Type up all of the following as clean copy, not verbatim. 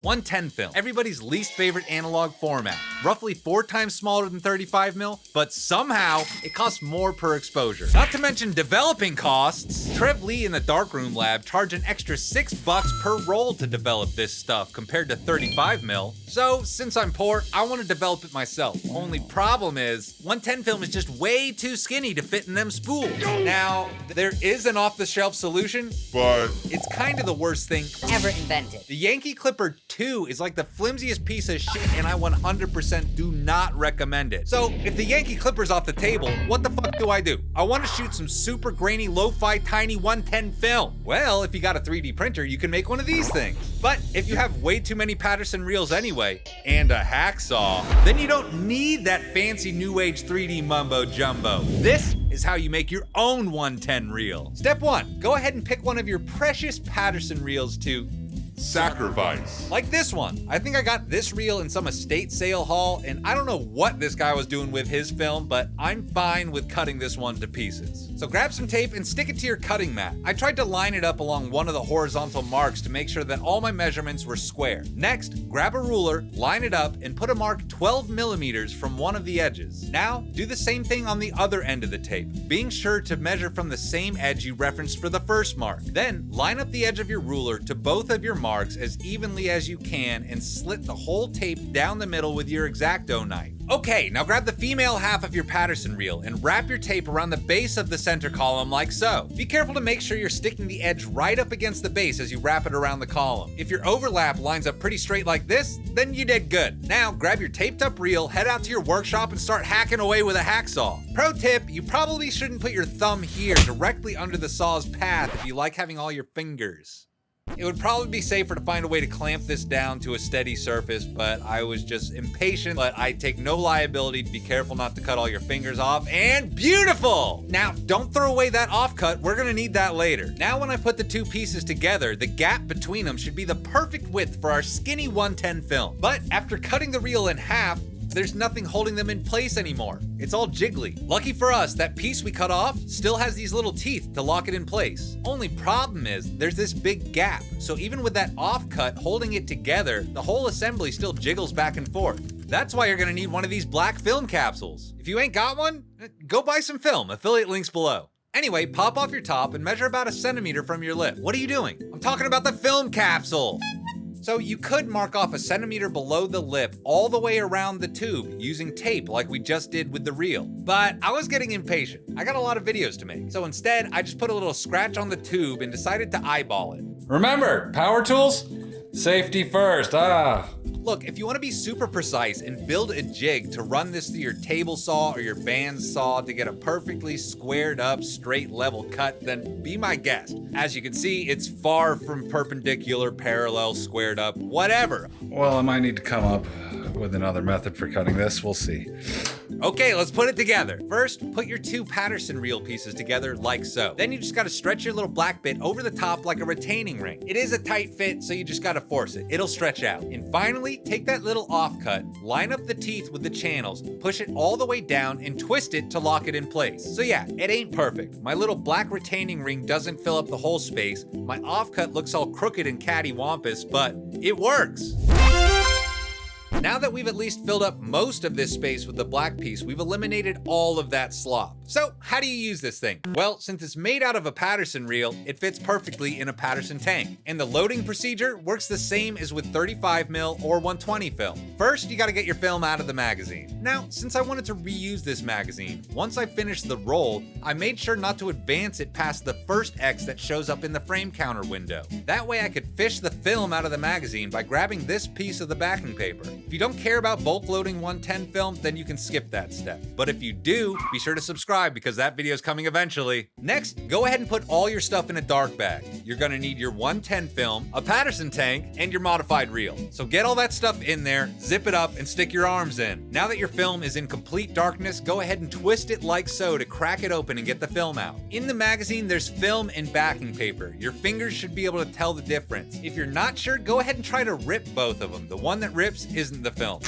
110 film, everybody's least favorite analog format. Roughly 4 times smaller than 35mm, but somehow it costs more per exposure. Not to mention developing costs. Trev Lee in the Darkroom lab charged an extra $6 per roll to develop this stuff compared to 35mm. So since I'm poor, I want to develop it myself. Only problem is, 110 film is just way too skinny to fit in them spools. Now, there is an off-the-shelf solution, but it's kind of the worst thing ever invented. The Yankee Clipper II is like the flimsiest piece of shit, and I 100% do not recommend it. So if the Yankee Clipper's off the table, what the fuck do? I want to shoot some super grainy lo-fi tiny 110 film. Well, if you got a 3D printer, you can make one of these things. But if you have way too many Paterson reels anyway, and a hacksaw, then you don't need that fancy new age 3D mumbo jumbo. This is how you make your own 110 reel. Step 1, go ahead and pick one of your precious Paterson reels to sacrifice. Like this one. I think I got this reel in some estate sale haul, and I don't know what this guy was doing with his film, but I'm fine with cutting this one to pieces. So grab some tape and stick it to your cutting mat. I tried to line it up along one of the horizontal marks to make sure that all my measurements were square. Next, grab a ruler, line it up, and put a mark 12mm from one of the edges. Now, do the same thing on the other end of the tape, being sure to measure from the same edge you referenced for the first mark. Then, line up the edge of your ruler to both of your marks as evenly as you can and slit the whole tape down the middle with your X-Acto knife. Okay, now grab the female half of your Paterson reel and wrap your tape around the base of the center column like so. Be careful to make sure you're sticking the edge right up against the base as you wrap it around the column. If your overlap lines up pretty straight like this, then you did good. Now grab your taped up reel, head out to your workshop and start hacking away with a hacksaw. Pro tip, you probably shouldn't put your thumb here directly under the saw's path if you like having all your fingers. It would probably be safer to find a way to clamp this down to a steady surface, but I was just impatient. But I take no liability. Be careful not to cut all your fingers off, and beautiful! Now, don't throw away that offcut. We're gonna need that later. Now, when I put the two pieces together, the gap between them should be the perfect width for our skinny 110 film. But after cutting the reel in half, there's nothing holding them in place anymore. It's all jiggly. Lucky for us, that piece we cut off still has these little teeth to lock it in place. Only problem is, there's this big gap. So even with that offcut holding it together, the whole assembly still jiggles back and forth. That's why you're gonna need one of these black film capsules. If you ain't got one, go buy some film, affiliate links below. Anyway, pop off your top and measure about 1 centimeter from your lip. What are you doing? I'm talking about the film capsule. So you could mark off 1 centimeter below the lip all the way around the tube using tape like we just did with the reel. But I was getting impatient. I got a lot of videos to make. So instead, I just put a little scratch on the tube and decided to eyeball it. Remember, power tools? Safety first, Look, if you want to be super precise and build a jig to run this through your table saw or your band saw to get a perfectly squared up, straight level cut, then be my guest. As you can see, it's far from perpendicular, parallel, squared up, whatever. Well, I might need to come up with another method for cutting this. We'll see. Okay, let's put it together. First, put your two Paterson reel pieces together like so. Then you just gotta stretch your little black bit over the top like a retaining ring. It is a tight fit, so you just gotta force it. It'll stretch out. And finally, take that little offcut, line up the teeth with the channels, push it all the way down, and twist it to lock it in place. So yeah, it ain't perfect. My little black retaining ring doesn't fill up the whole space. My offcut looks all crooked and cattywampus, but it works. Now that we've at least filled up most of this space with the black piece, we've eliminated all of that slop. So how do you use this thing? Well, since it's made out of a Paterson reel, it fits perfectly in a Paterson tank. And the loading procedure works the same as with 35mm or 120 film. First, you gotta get your film out of the magazine. Now, since I wanted to reuse this magazine, once I finished the roll, I made sure not to advance it past the first X that shows up in the frame counter window. That way I could fish the film out of the magazine by grabbing this piece of the backing paper. If you don't care about bulk loading 110 film, then you can skip that step. But if you do, be sure to subscribe because that video is coming eventually. Next, go ahead and put all your stuff in a dark bag. You're gonna need your 110 film, a Paterson tank, and your modified reel. So get all that stuff in there, zip it up, and stick your arms in. Now that your film is in complete darkness, go ahead and twist it like so to crack it open and get the film out. In the magazine, there's film and backing paper. Your fingers should be able to tell the difference. If you're not sure, go ahead and try to rip both of them. The one that rips isn't the film.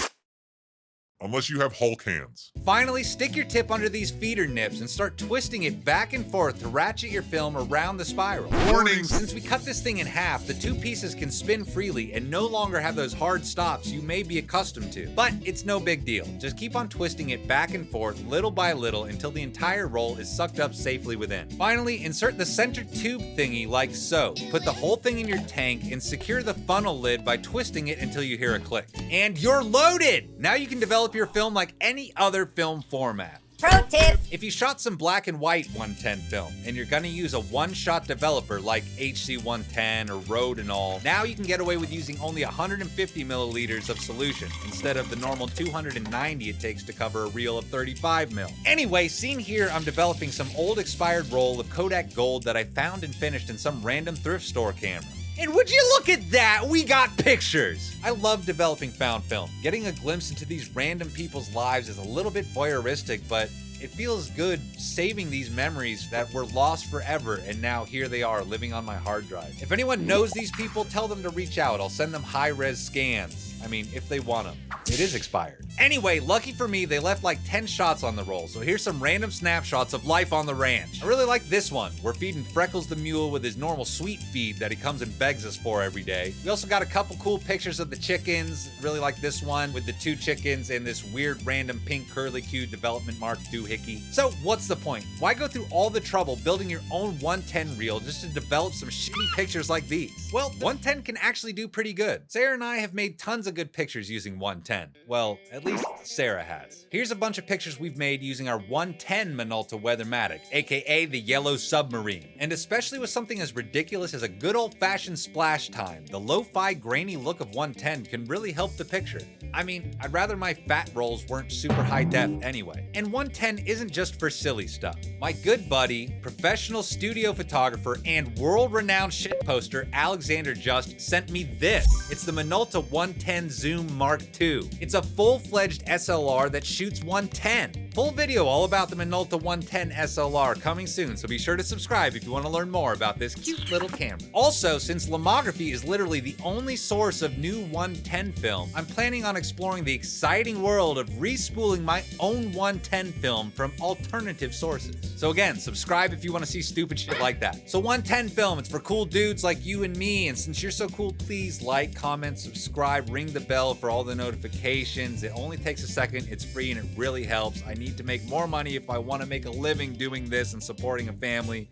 unless you have Hulk hands. Finally, stick your tip under these feeder nips and start twisting it back and forth to ratchet your film around the spiral. Warnings! Since we cut this thing in half, the two pieces can spin freely and no longer have those hard stops you may be accustomed to. But it's no big deal. Just keep on twisting it back and forth little by little until the entire roll is sucked up safely within. Finally, insert the center tube thingy like so. Put the whole thing in your tank and secure the funnel lid by twisting it until you hear a click. And you're loaded! Now you can develop your film like any other film format. Pro tip! If you shot some black and white 110 film and you're gonna use a one-shot developer like HC110 or Rode and all, now you can get away with using only 150 milliliters of solution instead of the normal 290 it takes to cover a reel of 35 mil. Anyway, seen here, I'm developing some old expired roll of Kodak Gold that I found and finished in some random thrift store camera. And would you look at that, we got pictures! I love developing found film. Getting a glimpse into these random people's lives is a little bit voyeuristic, but it feels good saving these memories that were lost forever, and now here they are living on my hard drive. If anyone knows these people, tell them to reach out. I'll send them high-res scans. I mean, if they want them. It is expired. Anyway, lucky for me, they left like 10 shots on the roll, so here's some random snapshots of life on the ranch. I really like this one. We're feeding Freckles the mule with his normal sweet feed that he comes and begs us for every day. We also got a couple cool pictures of the chickens. Really like this one with the 2 chickens and this weird random pink curlicue development mark doohickey. So what's the point? Why go through all the trouble building your own 110 reel just to develop some shitty pictures like these? Well, 110 can actually do pretty good. Sarah and I have made tons of good pictures using 110. Well, at least Sarah has. Here's a bunch of pictures we've made using our 110 Minolta Weathermatic, aka the Yellow Submarine. And especially with something as ridiculous as a good old-fashioned splash time, the lo-fi grainy look of 110 can really help the picture. I mean, I'd rather my fat rolls weren't super high def anyway. And 110 isn't just for silly stuff. My good buddy, professional studio photographer, and world-renowned shitposter Alexander Just sent me this. It's the Minolta 110 Zoom Mark II. It's a full-fledged SLR that shoots 110. Full video all about the Minolta 110 SLR coming soon, so be sure to subscribe if you want to learn more about this cute little camera. Also, since lomography is literally the only source of new 110 film, I'm planning on exploring the exciting world of respooling my own 110 film from alternative sources. So again, subscribe if you want to see stupid shit like that. So 110 film, it's for cool dudes like you and me, and since you're so cool, please like, comment, subscribe, ring the bell for all the notifications. It only takes a second, it's free, and it really helps. I need to make more money if I want to make a living doing this and supporting a family.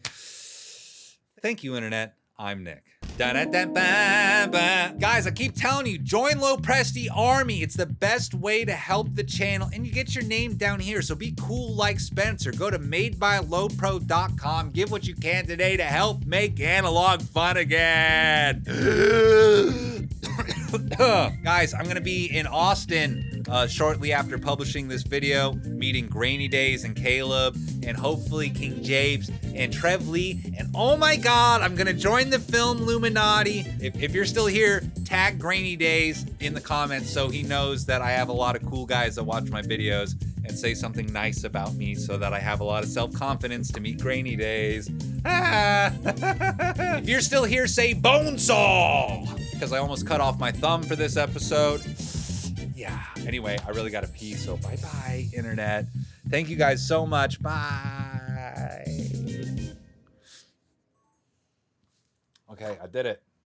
Thank you, Internet. I'm Nick. Guys, I keep telling you, join LoPresti Army. It's the best way to help the channel, and you get your name down here, so be cool like Spencer. Go to madebylopro.com. Give what you can today to help make analog fun again. Guys, I'm gonna be in Austin shortly after publishing this video, meeting Grainy Days and Caleb, and hopefully King Japes and Trev Lee, and oh my god, I'm gonna join the film Illuminati. If you're still here, tag Grainy Days in the comments so he knows that I have a lot of cool guys that watch my videos, and say something nice about me so that I have a lot of self-confidence to meet Grainy Days. If you're still here, say Bonesaw! Because I almost cut off my thumb for this episode. Yeah, anyway, I really gotta pee, so bye-bye, Internet. Thank you guys so much, bye. Okay, I did it.